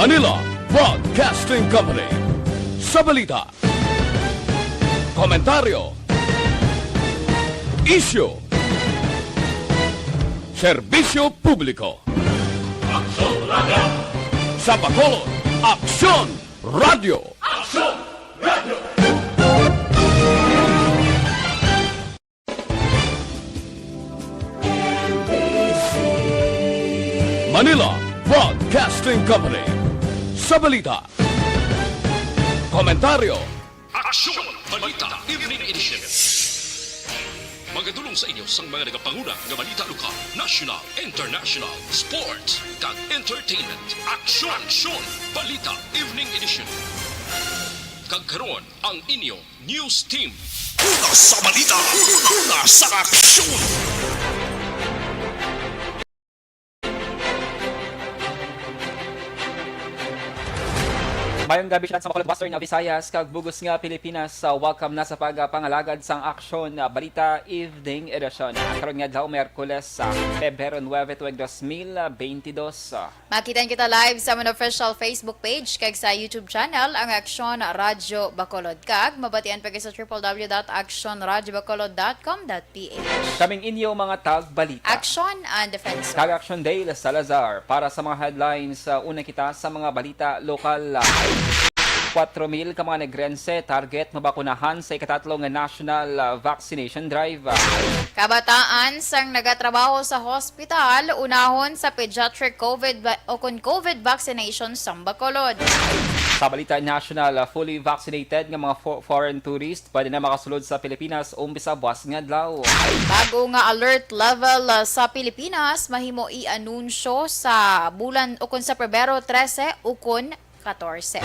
Manila Broadcasting Company. Sa balita, komentaryo, isyu, serbisyo publiko. Aksyon Radio! Sa Bacolod, Aksyon Radio! Aksyon Radio! Manila Broadcasting Company. Sa balita, komentaryo, Aksyon Balita Evening Edition. Magadulong sa inyo sang mga nagapanguna nga balita lokal, national, international, sports, kag entertainment. Aksyon Balita Evening Edition. Kag karon ang inyo news team. Una sa balita, una sa aksyon. Mayong gabi siya sa Bacolod, Western Visayas, kag bugos nga Pilipinas. Welcome na sa pagpangalagad sang Aksyon Balita Evening Edition. Ang karon nga daw Miyerkules sa Pebrero 9, 2022. Makitan kita live sa mga official Facebook page kag sa YouTube channel ang Aksyon Radio Bacolod, kag mabatian pa sa www.actionradiobacolod.com.ph. Kaming inyo mga tag-balita. Action and Defense. Kag Action Dale Salazar para sa mga headlines. Una kita sa mga balita lokal. 4,000 ka mga negrense target mabakunahan sa ikatatlong national vaccination drive. Kabataan sang nagatrabaho sa hospital unahon sa pediatric COVID vaccination sa Bacolod. Sa balita national, fully vaccinated nga mga foreign tourist pwede na makasulod sa Pilipinas umpisa buwas nga adlaw. Bago nga alert level sa Pilipinas mahimo i-anunsyo sa bulan ukon sa Pebrero 13 ukon 14.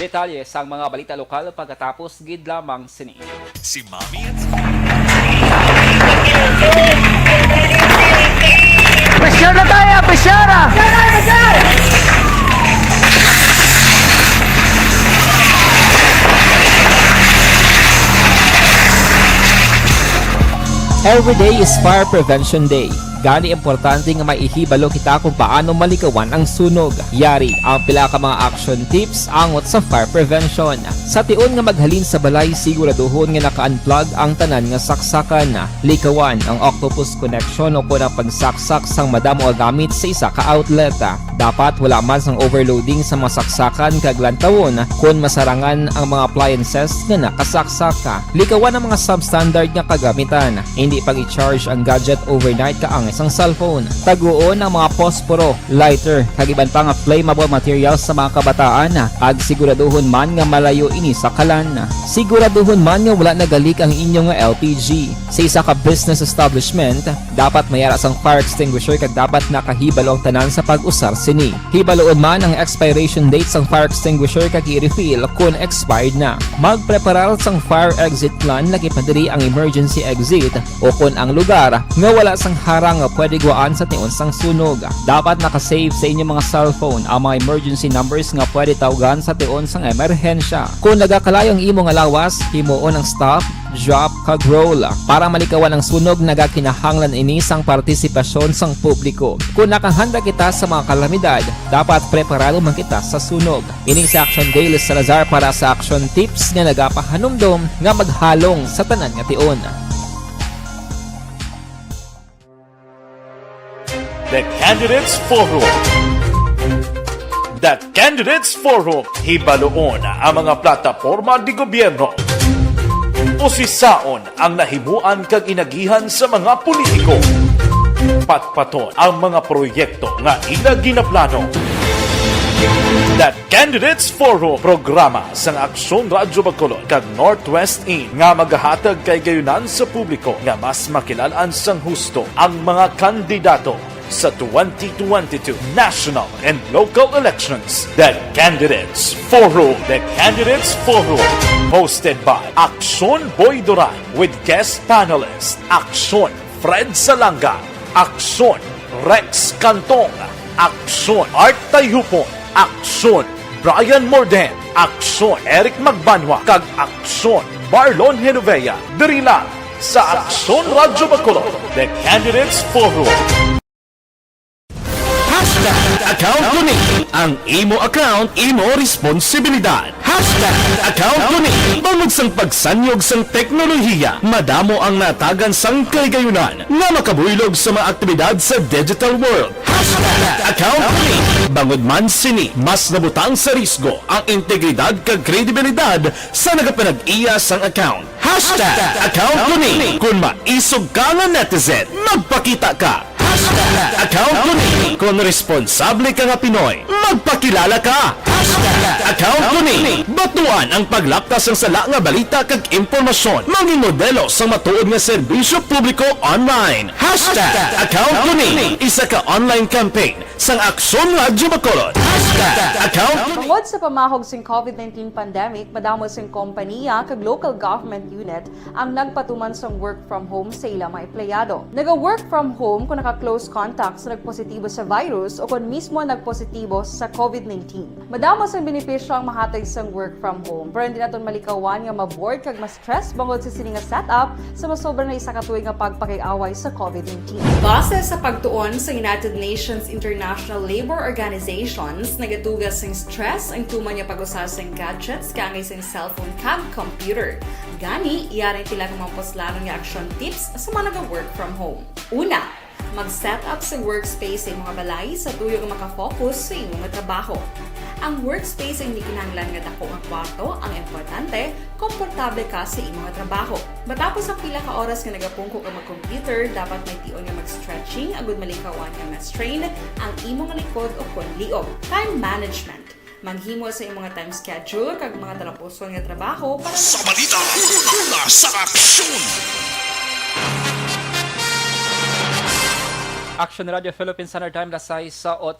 Detalye sa mga balita lokal pagkatapos gid lamang sini. Si Mami at Presyar na tayo! Presyara! Every day is Fire Prevention Day. Gani importante nga maihibalo kita kung paano malikawan ang sunog. Yari ang pila ka mga action tips angot sa fire prevention. Sa tion nga maghalin sa balay, siguraduhon nga naka-unplug ang tanan nga saksakan. Likawan ang octopus connection o kung ang pagsaksak sang madamo gamit sa isa ka outlet. Dapat wala man sang overloading sa mga saksakan kag lantawon kung masarangan ang mga appliances nga nakasaksaka. Likawan ang mga substandard nga kagamitan. Hindi pag i-charge ang gadget overnight kaang isang cellphone. Taguon ang mga posporo, lighter, kag iban pa nga flammable materials sa mga kabataan. Ag siguraduhon man nga malayo ini sa kalan. Siguraduhon man nga wala nagalik ang inyong LPG. Sa isa ka business establishment, dapat mayara sang fire extinguisher kag dapat nakahibalo ang tanan sa pag-usar sini. Hibaloon man ang expiration date sang fire extinguisher kag i-refill kung expired na. Magpreparar sang fire exit plan lagi padiri ang emergency exit o kung ang lugar nga wala sang harang pwede guwaan sa tion sang sunog. Dapat nakasave sa inyong mga cellphone ang mga emergency numbers nga pwede tawagan sa tion sang emerhensya. Kung nagakalayo ang imong alawas, himuon ang stop, drop, kag roll. Para malikawan ang sunog, nagakinahanglan ini sang partisipasyon sang publiko. Kung nakahanda kita sa mga kalamidad, dapat preparado man kita sa sunog. Ini sa Action Dale Salazar para sa action tips nga nagapahanumdom nga maghalong sa tanan nga tion. The Candidates Forum. The Candidates Forum, hibaloon ang mga plataporma di gobyerno. Usisaon ang nahimuan kag inagihan sa mga politiko. Patpaton ang mga proyekto nga ila ginaplano. The Candidates Forum, programa sang Aksyon Radio Bacolod kag Northwest In nga magahatag kay gayunan sa publiko nga mas makilalaan sang husto ang mga kandidato sa 2022 national and local elections. The Candidates Forum. The Candidates Forum. Hosted by Aksyon Boy Duran with guest panelist Aksyon Fred Salanga, Aksyon Rex Cantong, Aksyon Art Tayhupon, Aksyon Brian Morden, Aksyon Eric Magbanwa, kag Aksyon Marlon Genovea. Diri lang sa Aksyon Radio Bacolod. The Candidates Forum. Account ko ni ang imo account, imo responsibilidad. Account ko ni bangod sang pagsanyog sang teknolohiya, madamo ang natagan sang kaligayunan nga makabuylog sa mga aktibidad sa digital world. Account ko ni bangod man sini mas nabutang sa risgo ang integridad kag kredibilidad sa nagapanag-iya sang account. Account ko ni kung maisog ka nga netizen, magpakita ka. Account ko ni kung responsable ka nga Pinoy, magpakilala ka. Account ko ni batuan ang paglaptas ng sala nga balita kag impormasyon, maging modelo sa matuod nga serbisyo publiko online. Account ko ni isa ka online campaign sang Aksyon Radyo Bacolod. Account Tungod sa pamahog sing COVID-19 pandemic, madamo sing kompanya kag local government unit ang nagpatuman sang work from home sa ilang mga empleyado. Naga-work from home kung naka-close contacts na nagpositibo sa virus o kung mismo nagpositibo sa COVID-19. Madamo sang benepisyo ang mahatag sang work from home, pero hindi naton malikawan nga ma-bored kag ma-stress bangod sa sini nga setup sa masobra na isa ka tuig nga pagpakiaway sa COVID-19. Base sa pagtuon sa United Nations International Labor Organizations, nagatugas sing stress ang tuman nga pag-usar sing gadgets kangay sing cellphone kag computer. Gani, iyaring tila ng mga poslalong nga action tips sa mga nag-work from home. Una, mag-set up sa workspace sa mga balay sa tuyo nga makafocus sa imong trabaho. Ang workspace ay hindi kinahanglan nga dako nga kwarto, ang importante, komportable ka sa imong trabaho. Matapos ang pila ka oras nga nagapungko ka mag-computer, dapat may tion nga mag-stretching agud malikawan nga ma-strain ang imong likod o kon liog. Time management. Maghimo sa imong time schedule kag mga talapuson nga trabaho para Sa balita, una sa aksyon! Action Radio Philippines Standard Time lasay sa 8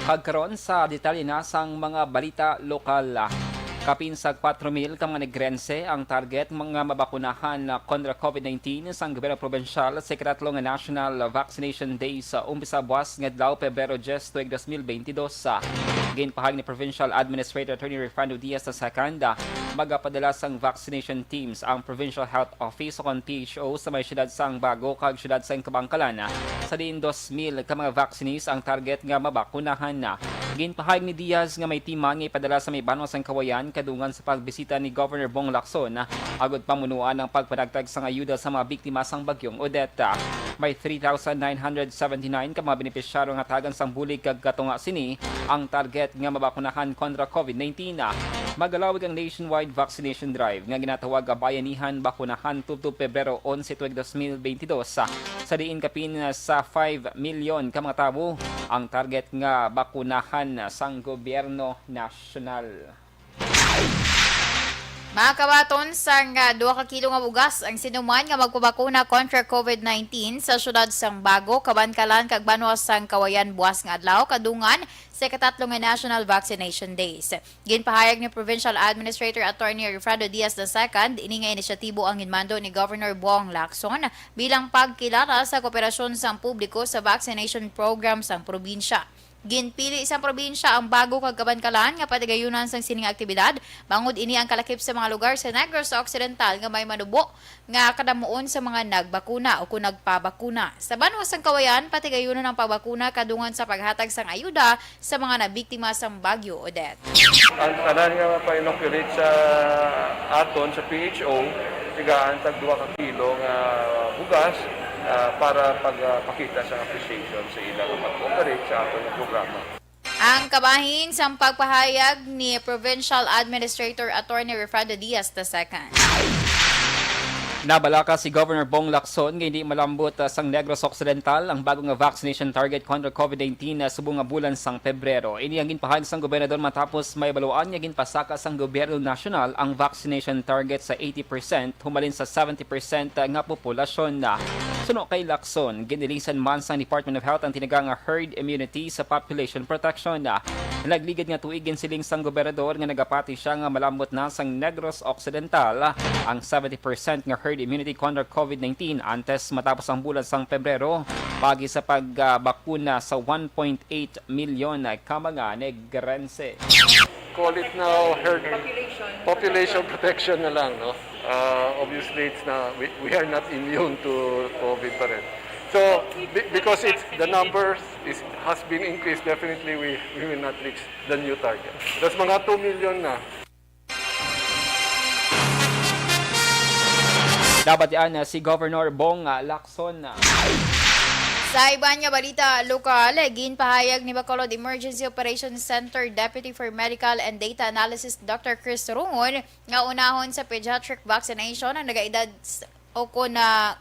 kagkaron sa detalye na sang mga balita lokal. Kapin sa 4,000 ka mga negrense ang target mga mabakunahan na kontra COVID-19 sa gobyerno probensyal sa ikatatlo nga National Vaccination Day sa umpisa buwas nga adlaw Pebrero 10, 2022. Ginpahag ni Provincial Administrator Attorney Refrando Diaz II, magapadala sang vaccination teams ang Provincial Health Office o PHO sa may syudad sang Bago kag syudad sang Kabangkalan. Sa diin 2,000 ka mga vaccinees ang target nga mabakunahan na. Ginpahag ni Diaz nga may timan nga ipadala sa may banwa sang Kawayan kadungan sa pagbisita ni Governor Bong Lacson agud pamunuan ang pagpadagdag sang ayuda sa mga biktima sang bagyong Odette. May 3,979 ka mga benepisyaryo nga tagan sang bulig kag katunga sini ang target nga mabakunahan kontra COVID-19. Magalawig ang nationwide vaccination drive nga ginatawag nga Bayanihan Bakunahan tubtob Pebrero 11, 2022 sa diin kapin sa 5 milyon ka mga tawo ang target nga bakunahan sang gobyerno nasyonal. Mga kabaton, sang 2 ka kilo nga bugas ang sinuman nga magpabakuna kontra COVID-19 sa syudad sang Bago, Kabangkalan kag banwa sang Kawayan buwas nga adlaw kadungan sa ikatatlo nga National Vaccination Days. Ginpahayag ni Provincial Administrator Attorney Refrando Diaz II, ini nga inisyatibo ang ginmando ni Governor Bong Lacson bilang pagkilala sa kooperasyon sang publiko sa vaccination program sang probinsya. Ginpili isang probinsya ang Bago kag Kabangkalan nga patigayunan sang sining aktibidad bangod ini ang kalakip sa mga lugar sa Negros Occidental nga may manubo nga kadamuon sa mga nagbakuna o kung nagpabakuna. Sa banwa sang Kawayan, patigayunan ang pagbakuna kadungan sa paghatag sang ayuda sa mga nabiktima sang Bagyo Odette. Ang tanan nga pa-inoculate sa aton sa PHO, sigaan tag 2 ka kilo nga bugas para pagpakita sa appreciation sa ilang mag-operate sa aton programa. Ang kabahin sa pagpahayag ni Provincial Administrator Attorney Refrando Diaz II. Nabalaka si Governor Bong Lacson nga hindi malambot sang Negros Occidental ang bagong nga vaccination target kontra COVID-19 na subong nga bulan sang Pebrero. Ini ang ginpahayag sang gobernador matapos may baluan nga ginpasaka sang gobyerno nasyonal ang vaccination target sa 80% humalin sa 70% nga populasyon na. Suno kay Lacson, ginilisan man sang Department of Health ang tinagang herd immunity sa population protection na. Nagligid nga tuigin siling sang gobernador nga nagapati siya nga malambot na sang Negros Occidental ang 70% nga herd immunity kontra COVID-19 antes matapos ang bulan sang Pebrero pagi sa pagbakuna sa 1.8 milyon ka mga negrense. Call it now herd population protection na lang, no? Obviously, it's na we are not immune to COVID pa rin. So because the numbers has been increased, definitely we will not reach the new target. That's mga 2 million na. Dapat yan si Governor Bong Lacson. Sa iba nga balita lokal, ginpahayag ni Bacolod Emergency Operations Center Deputy for Medical and Data Analysis Dr. Chris Rungon nga unahon sa pediatric vaccination ang nagaedad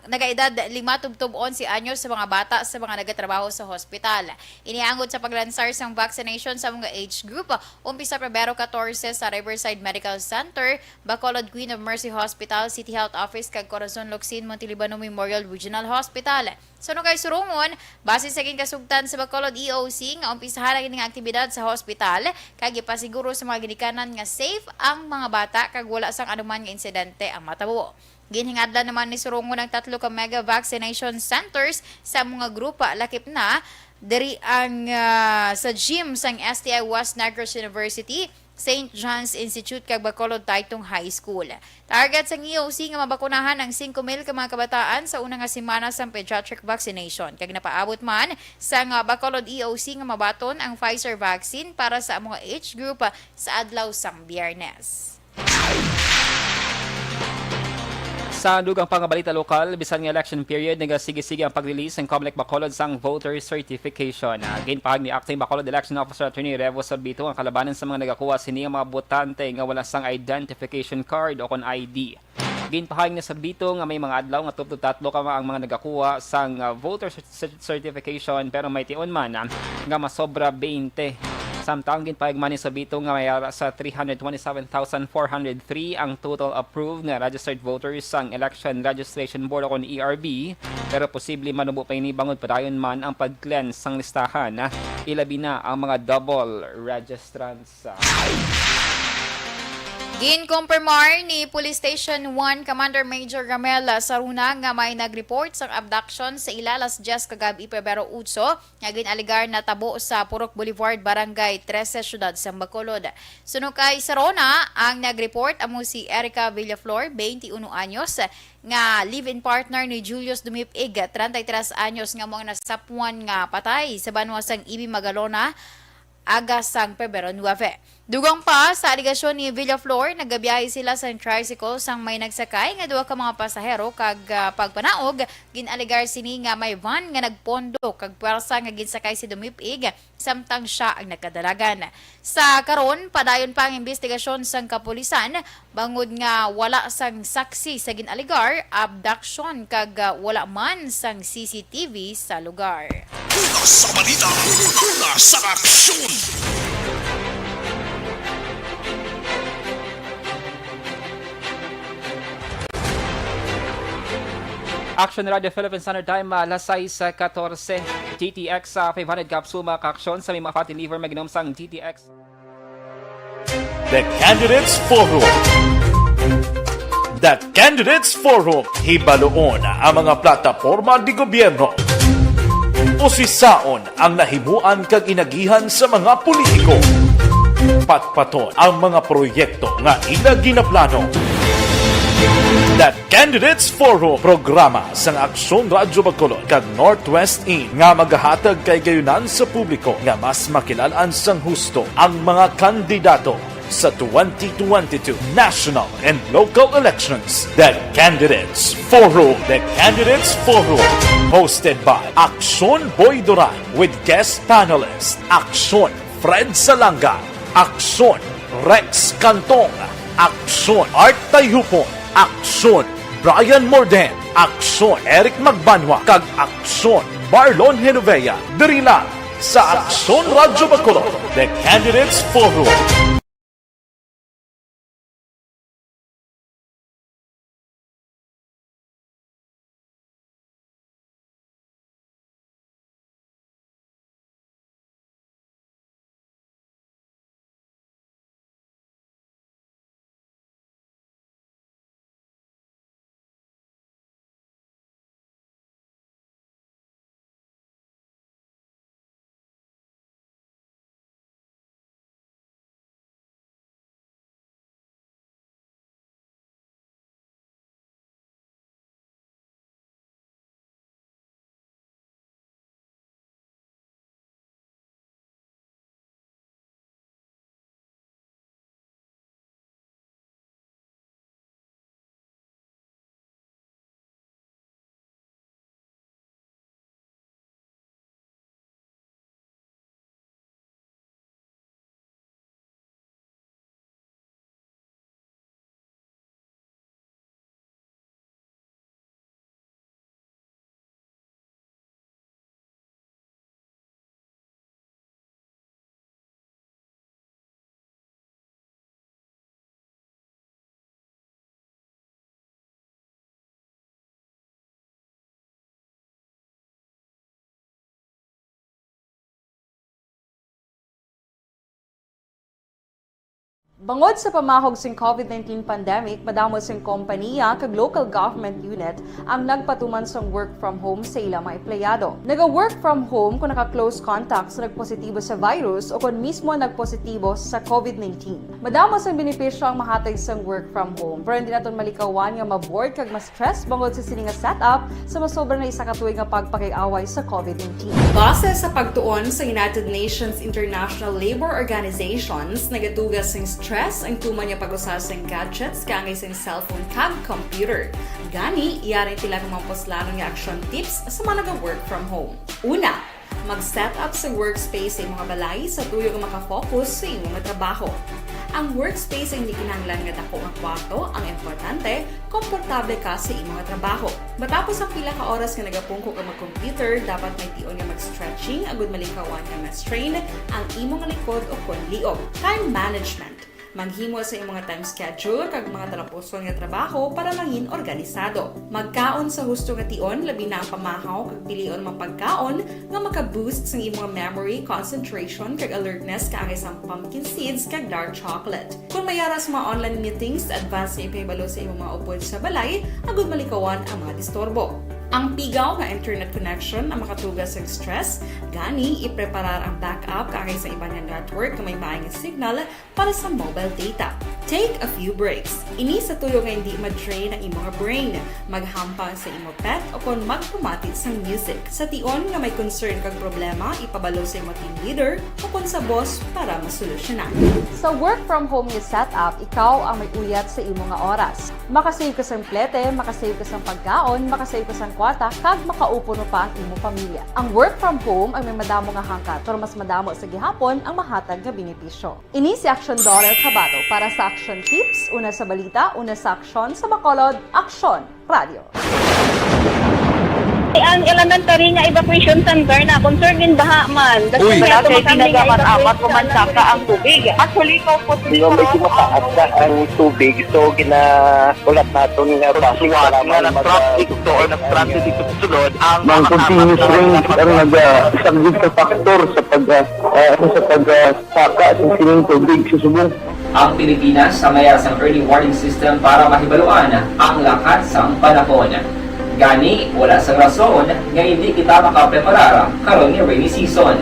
nagaedad 5 tubtob 11 anyos sa mga bata sa mga nagatrabaho sa hospital. Iniangod sa paglansar sang vaccination sa mga age group, umpisa Pebrero 14 sa Riverside Medical Center, Bacolod Queen of Mercy Hospital, City Health Office kag Corazon Locsin Montelibano Memorial Regional Hospital. Suno kay Surungon, base sa kasugtan sa Bacolod EOC nga umpisahan ang ining aktibidad sa hospital kag ipasiguro sa mga ginikanan nga safe ang mga bata kag wala sang anuman nga insidente ang matabo. Ginhingadlan naman ni Surungon ang 3 ka mega vaccination centers sa mga grupa lakip na diri ang sa gym sang STI West Negros University, St. John's Institute kag Bacolod Taytong High School. Target sa EOC nga mabakunahan ang 5,000 ka mga kabataan sa unang nga semana sa pediatric vaccination. Kag napaabot man sa Bacolod EOC nga mabaton ang Pfizer vaccine para sa mga age group sa adlaw sang Biyernes. Sa dugang pangabalita lokal, bisan nga election period, nagasige-sige ang pag-release ng Comelec Bacolod sang voter certification. Ginpahag ni Acting Bacolod Election Officer Attorney Revo Sorbito ang kalabanan sa mga nagakuha sini nga mga botante nga wala sang identification card o kon ID. Ginpahag ni Sorbito nga may mga adlaw nga tupto-tatlo ka ang mga nagakuha sang voter certification pero may tion man nga masobra 20. Samtang ginpahigman ni Sorbito nga may sa 327,403 ang total approved nga registered voters sang Election Registration Board o ERB, pero posible manubo pa ini bangod padayon man ang pag-cleanse sang listahan. Ilabi na ang mga double registrants. Ginkumpirmar ni Police Station 1 Commander Major Gamela Saruna nga may nag-report sa abduction sa Ilalas Jazz kagabi Pebrero 8 nga ginaligar na tabo sa Purok Boulevard, Barangay 13, Syudad sa Bacolod. Suno kay Sarona, ang nag-report amo si Erica Villaflor, 21 anyos, nga live-in partner ni Julius Dumipig, 33 anyos nga mga nasapuan nga patay sa banwasang Ibi Magalona, aga sang Pebrero 9. Dugang pa sa aligasyon ni Villaflor, nagabiyahe sila sa tricycle sang may nagsakay nga duha ka mga pasahero kag pagpanaog ginaligar sini nga may van nga nagpondo kag pwersa nga ginsakay si Dumipig samtang siya ang nagkadalagan. Sa karon padayon pa ang investigasyon sang kapulisan bangod nga wala sang saksi sa ginaligar abduction kag wala man sang CCTV sa lugar. Una sa balita, una sa aksyon. Action Radio Philippine Standard Time, alas 6:14. GTX 500 kapsuma kaaksyon sa may Makati Liver Magnum sang GTX. The Candidates Forum. The Candidates Forum. Hibaloon ang mga plataporma di gobyerno. Usisaon ang nahimuan kag inagihan sa mga politiko. Patpaton ang mga proyekto nga ila ginaplano. The Candidates Forum, programa sang Aksyon Radyo Bacolod kag Northwest In nga magahatag kay gayunan sa publiko nga mas makilalaan sang husto ang mga kandidato sa 2022 national and local elections. The Candidates Forum. The Candidates Forum, hosted by Aksyon Boy Duran with guest panelist Aksyon Fred Salanga, Aksyon Rex Cantong, Aksyon Art Tayhupon, Aksyon Brian Morden, Aksyon Eric Magbanwa, kag Aksyon Marlon Genovea. Diri lang sa Aksyon Radyo Bacolod. The Candidates Forum. Bangod sa pamahog sing COVID-19 pandemic, madamo sing kompanya kag local government unit ang nagpatuman sang work from home sa ilang mga empleyado. Naga-work from home kung naka-close contact sa nagpositibo sa virus o kung mismo nagpositibo sa COVID-19. Madamo sang benepisyo ang mahatag sang work from home, pero hindi naton malikawan nga ma-bored kag ma-stress bangod sa sini nga setup sa masobra na isa ka tuig nga pagpakiaway sa COVID-19. Base sa pagtuon sa United Nations International Labour Organizations, nagatugas sing stress ang tuman niya pag-usar sa gadgets kangay sa cellphone kag computer. Gani, iyarin tila ng mga poslanong nga action tips sa mga nag-work from home. Una, mag-set up sa workspace sa mga balay sa tuyo nga makafocus sa inyong trabaho. Ang workspace ay hindi kinahanglan nga dako nga kwarto, ang importante, komportable ka sa imong trabaho. Matapos ang pila ka oras nga nagapungko ka mag-computer, dapat may tion nga mag-stretching agud malikawan nga ma-strain ang imong likod o konliog. Time management. Maghimo sa imong time schedule kag mga talapuson nga trabaho para mangin organisado. Magkaon sa husto nga tion, labi na ang pamahaw kag pilion mga pagkaon nga maka-boost sa imong memory, concentration kag alertness kaangay sa pumpkin seeds kag dark chocolate. Kung mayaras mga online meetings, advance sa ipahibalo sa imong mga upod sa balay, agud malikawan ang mga disturbo. Ang pigaw nga internet connection ang makatugas sa stress, gani ipreparar ang backup kaangay sa ibang network nga may maayong signal para sa mobile data. Take a few breaks. Ini sa tuyo nga hindi ma-drain ang imong brain, maghampang sa imong pet o kung magpumatit sa music. Sa tion nga may concern kag problema, ipabalo sa imong team leader o kung sa boss para masolusyonan. Sa work from home nga setup, ikaw ang may uyat sa imong nga oras. Makasave ka sa plete, makasave ka sa pagkaon, makasave ka sa kwata, kag makaupo no pa ang imong pamilya. Ang work from home ay may madamo nga hangkat, pero mas madamo sa gihapon ang mahatag nga benepisyo. Ini si Action Dorel Cabato para sa Action Tips, una sa balita, una sa aksyon, sa Bacolod, Aksyon Radio. Ang elementary nga evacuation center na concern din baha man. Uy, kasi pinagamat-amat kumansaka ang tubig. Actually, ko po Medyo mataas na ang tubig. So, ginaulat natin nga pasiwat nga nag-traffic to or nag-traffic dito sa sulod. Ang continuous rain ang nag-isang factor sa pag-saka at sining tubig sa subong. Ang Pilipinas sa mayas ang early warning system para mahibaluan ang lakas ng panahon. Gani, wala sa rason nga hindi kita makapreparar karon nga rainy season.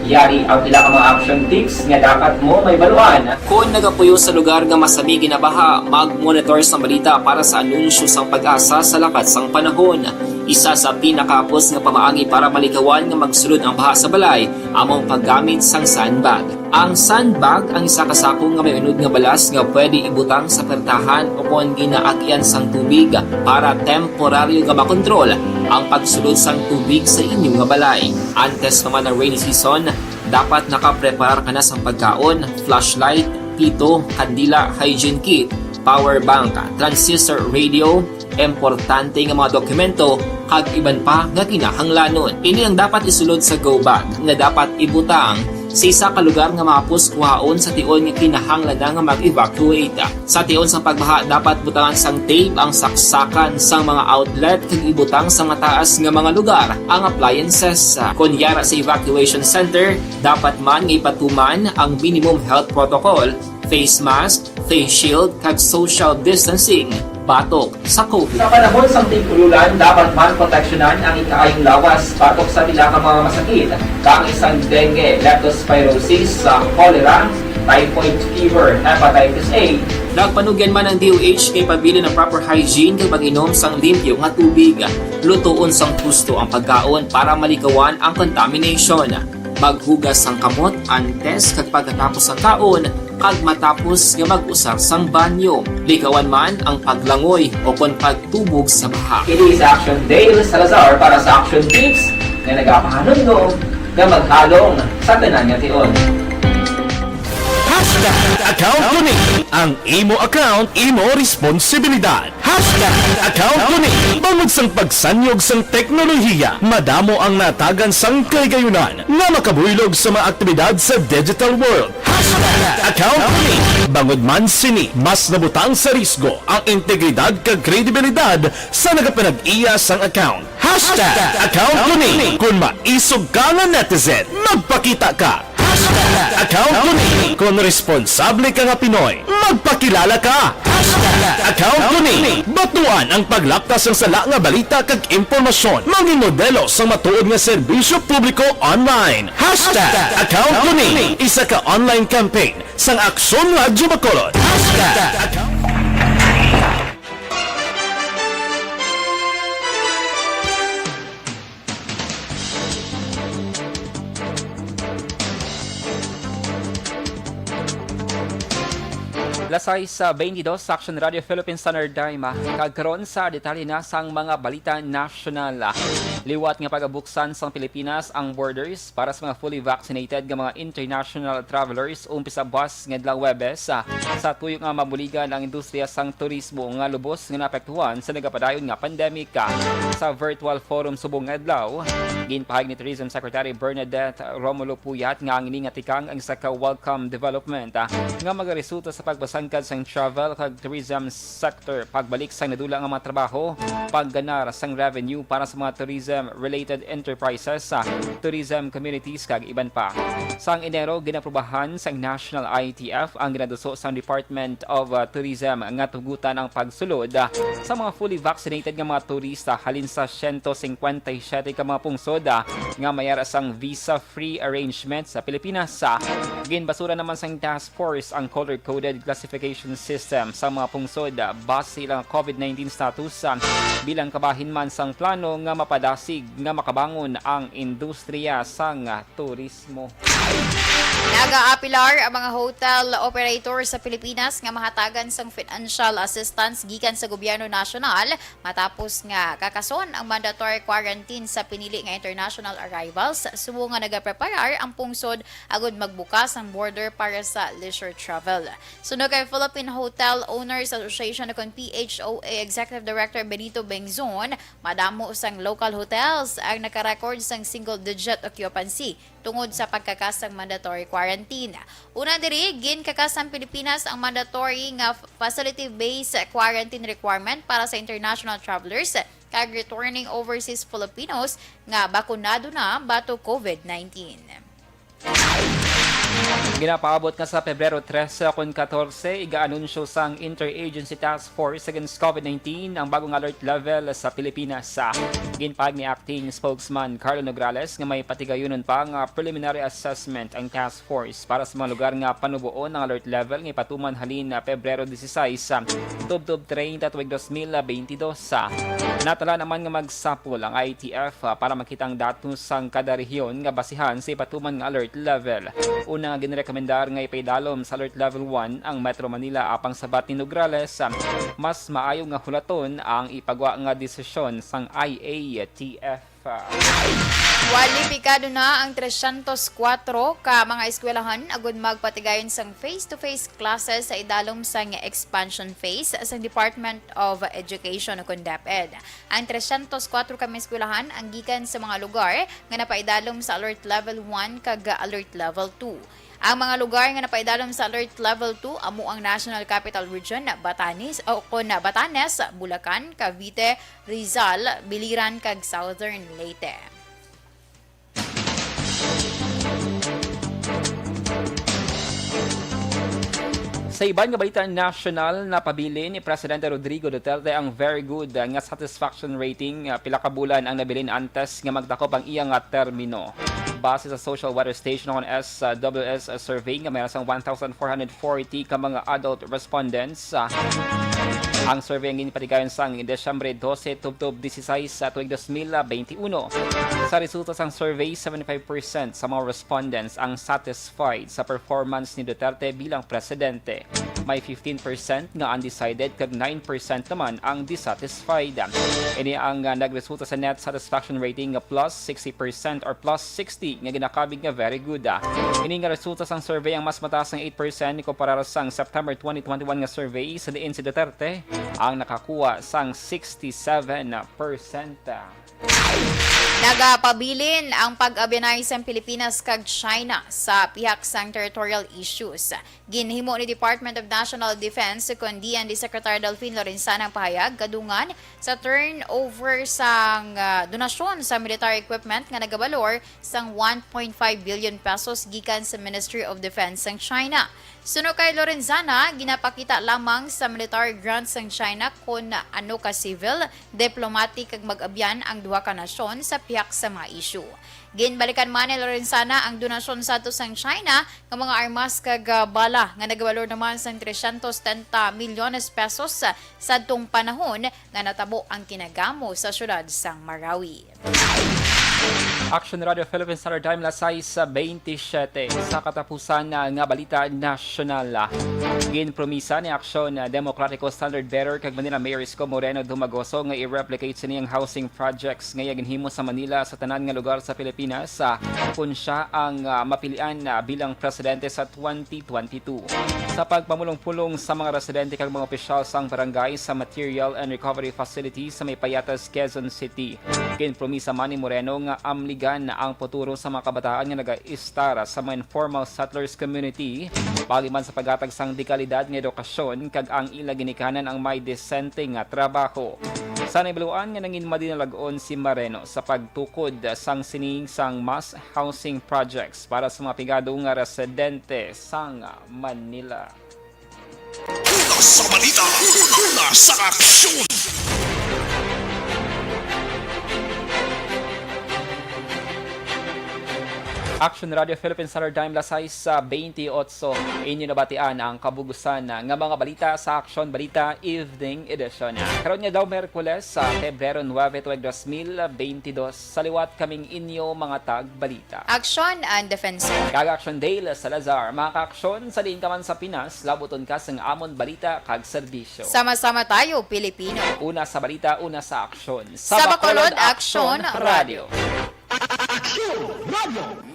Yari ang pila ka mga action tips nga dapat mo may baluan. Kung nagapuyo sa lugar nga masabi ginabaha, mag-monitor sa balita para sa anunsyo sang pag-asa sa lakas sang panahon. Isa sa pinakapos nga pamaagi para malikawan nga magsulod ang baha sa balay, among paggamit sang sandbag. Ang sandbag ang isa kasakong nga may unod nga balas nga pwede ibutang sa pertahan o kung ginaagyan sang tubig para temporaryo nga makontrol ang pagsulod sang tubig sa inyong nga balay. Antes naman ng rainy season, dapat nakapreparar ka na sang pagkaon, flashlight, pito, kandila, hygiene kit, power bank, transistor radio, importante nga mga dokumento kag iban pa nga kinahanglanon. Ini ang dapat isulod sa go bag nga dapat ibutang sa isa ka lugar nga mapus kuhaon sa tion nga kinahanglan nga mag-evacuate. Sa tion sa pagbaha dapat butangan sang tape ang saksakan sang mga outlet kag ibutang sa mataas nga mga lugar ang appliances. Kunyara sa evacuation center, dapat man nga ipatuman ang minimum health protocol, face mask, face shield kag social distancing batok sa COVID. Sa panahon sa tigululan, dapat man proteksyonan ang ikaayong lawas batok sa pila ka mga masakit, kang isang dengue, leptospirosis, cholera, typhoid fever, hepatitis A. Nagpanugyan man ang DOH kay pabili ng proper hygiene kay pag-inom sang limpyo nga tubig. Lutuon sang gusto ang pagkaon para malikawan ang contamination. Maghugas sang kamot antes kag pagkatapos ang kaon kag matapos nga mag-usar sang banyo. Likawan man ang paglangoy o kon pagtubog sa baha. It is Action Dale Salazar para sa Action Tips nga nagapahanundong nga maghalong sa tanan nga tion. Account ko ni ang imo account, imo responsibilidad. Account ko ni bangod sang pagsanyog sang teknolohiya, madamo ang natagan sang kagayunan nga makabuylog sa mga aktibidad sa digital world. Account ko ni bangod man sini mas nabutang sa risgo ang integridad kag kredibilidad sa nagapanag-iya sang account. Account ko ni kung maisog ka nga netizen, magpakita ka. Account Kuning. Kung responsable ka nga Pinoy, magpakilala ka. Account Kuning. Batuan ang paglaptas ng sala nga balita kag impormasyon. Mangin modelo sa matuod nga serbisyo publiko online. Account Kuning. Isa ka online campaign sang Aksyon Radyo Bacolod. Account Lasay sa 22 sa Action Radio Philippines Standard Time, kagkaroon sa detalye na sang mga balita national. Liwat nga pagabuksan sang Pilipinas ang borders para sa mga fully vaccinated nga mga international travelers umpisa buwas nga adlaw Webes sa tuyo nga mabuligan ang industriya sang turismo nga lubos nga naapektuhan sa nagapadayon nga pandemic. Sa virtual forum subong adlaw, ginpahayag ni Tourism Secretary Bernadette Romulo Puyat nga ang iningatikang ang isa ka welcome development nga magaresulta sa pagbasangkad sang travel kag tourism sector pagbalik sang nadula nga mga trabaho pagganar sang revenue para sa mga tourism-related enterprises sa tourism communities kag iban pa. Sang Enero, ginaprubahan sang National ITF ang ginaduso sang Department of Tourism nga tugutan ang pagsulod sa mga fully vaccinated nga mga turista halin sa 157 ka mga pungsod nga mayara sang visa-free arrangement sa Pilipinas. Ginbasura naman sang task force ang color-coded classification system sa mga pungsod base lang COVID-19 status bilang kabahin man sang plano nga mapadasig nga makabangon ang industriya sang turismo. Nagaapilar ang mga hotel operator sa Pilipinas nga mahatagan sang financial assistance gikan sa gobyerno nasyonal matapos nga kakason ang mandatory quarantine sa pinili nga international arrivals. Sumo nga nagapreparar ang pungsod agud magbukas ang border para sa leisure travel. Sunog kay Philippine Hotel Owners Association akong PHOA Executive Director Benito Bengzon, madamo sang local hotels ang nakarecord sang single-digit occupancy tungod sa pagkakasang mandatory quarantine. Una diri, ginkakas ang Pilipinas ang mandatory nga facility-based quarantine requirement para sa international travelers kag returning overseas Filipinos nga bakunado na bato COVID-19. Ginapaabot nga sa Pebrero 13 kung 14, iga-anunsyo sang Interagency Task Force Against COVID-19 ang bagong alert level sa Pilipinas. Ginpahayag ni Acting Spokesman Carlo Nograles nga may patigayunon pa nga preliminary assessment ang task force para sa mga lugar nga panubuon ng alert level nga ipatuman halin na Pebrero 16, tubtub 30 tuwig 2022. Natala naman nga magsapol ang ITF para makita ang datos sang kada rehiyon nga basihan sa ipatuman nga alert level. Una nga ginrekomendar nga ipaidalom sa alert level 1 ang Metro Manila apang sabat ni Nograles, mas maayo nga hulaton ang ipagwa nga desisyon sang IATF. Walipikado na ang 304 ka mga eskwelahan agud magpatigayon sang face-to-face classes sa idalom sang expansion phase sa Department of Education o DepEd. Ang 304 ka mga eskwelahan ang gikan sa mga lugar nga napaidalom sa alert level 1 kag alert level 2. Ang mga lugar nga napaidalom sa alert level 2 amo ang National Capital Region, Batanes, Bulacan, Cavite, Rizal, Biliran kag Southern Leyte. Sa iban nga balita national, napabili ni Presidente Rodrigo Duterte ang very good nga satisfaction rating pila ka bulan ang nabilin antes nga magdakop ang iyang termino. Base sa Social Weather Station on SWS survey nga mayroon sang 1,440 ka mga adult respondents. Ang survey ang ginipatigayon sang Desyembre 12 tubtob 16 sa tuig 2021. Sa resulta sang survey, 75% sa mga respondents ang satisfied sa performance ni Duterte bilang presidente. May 15% nga undecided kag 9% naman ang dissatisfied. Ini ang nagresulta sa net satisfaction rating nga plus 60% or plus 60 nga ginakabig nga very good. Ini nga resulta sang survey ang mas mataas ng 8% kumpara sang September 2021 nga survey sa diin si Duterte ang nakakuha sang 67%. Nagapabilin ang pag-abyanay sa Pilipinas kag China sa pihak sang territorial issues. Ginhimo ni Department of National Defense kundi ang Secretary Delfin Lorenzana ang pahayag kadungan sa turnover sang donasyon sa military equipment nga nagabalor sang 1.5 billion pesos gikan sa Ministry of Defense sang China. Suno kay Lorenzana, ginapakita lamang sa military grants ng China kung ano ka civil, diplomatic kag mag-abyan ang duha ka nasyon sa pihak sa mga isyu. Ginbalikan man ni Lorenzana ang donasyon sa ato sang China ng mga armas kag bala nga nagabalor naman sang 330 milyones pesos sa adtong panahon nga natabo ang kinagamo sa syudad sang Marawi. Action Radio Philippines Standard Time lasay sa 27 sa katapusan nga balita nasyonal. Ginpromisa ni Action Democratico Standard Bearer kag Manila Mayor Isko Moreno Dumagoso nga i-replicate sa niyang housing projects nga ginhimo sa Manila sa tanan nga lugar sa Pilipinas kung siya ang mapilian bilang presidente sa 2022. Sa pagpamulong-pulong sa mga residente kag mga opisyal sang barangay sa Material and Recovery Facility sa May Payatas, Quezon City. Ginpromisa man ni Moreno nga amligan ang futuro sa mga kabataan nga naga-istara sa mga informal settlers community bali man sa paghatag sang dekalidad nga edukasyon kag ang ila ginikanan ang may desente nga trabaho. Sa naibaluan nga nangin madinalagon si Moreno sa pagtukod sang sining sang mass housing projects para sa mga pigado nga residente sang Manila. Una sa balita, una sa aksyon. Action Radio Philippines Standard Time lasay sa 28. Inyo nabatian ang kabugusan nga mga balita sa Action Balita Evening Edition. Karon nga daw Miyerkules sa Pebrero 9, 2022 sa liwat kaming inyo mga tag-balita. Action and Defensive. Kag-Action Dale Salazar, mga ka-aksyon sa diin ka man sa Pinas, labuton ka sang amon balita kag serbisyo. Sama-sama tayo, Pilipino. Una sa balita, una sa aksyon. Sa Bacolod, Action Radio. Action Radio!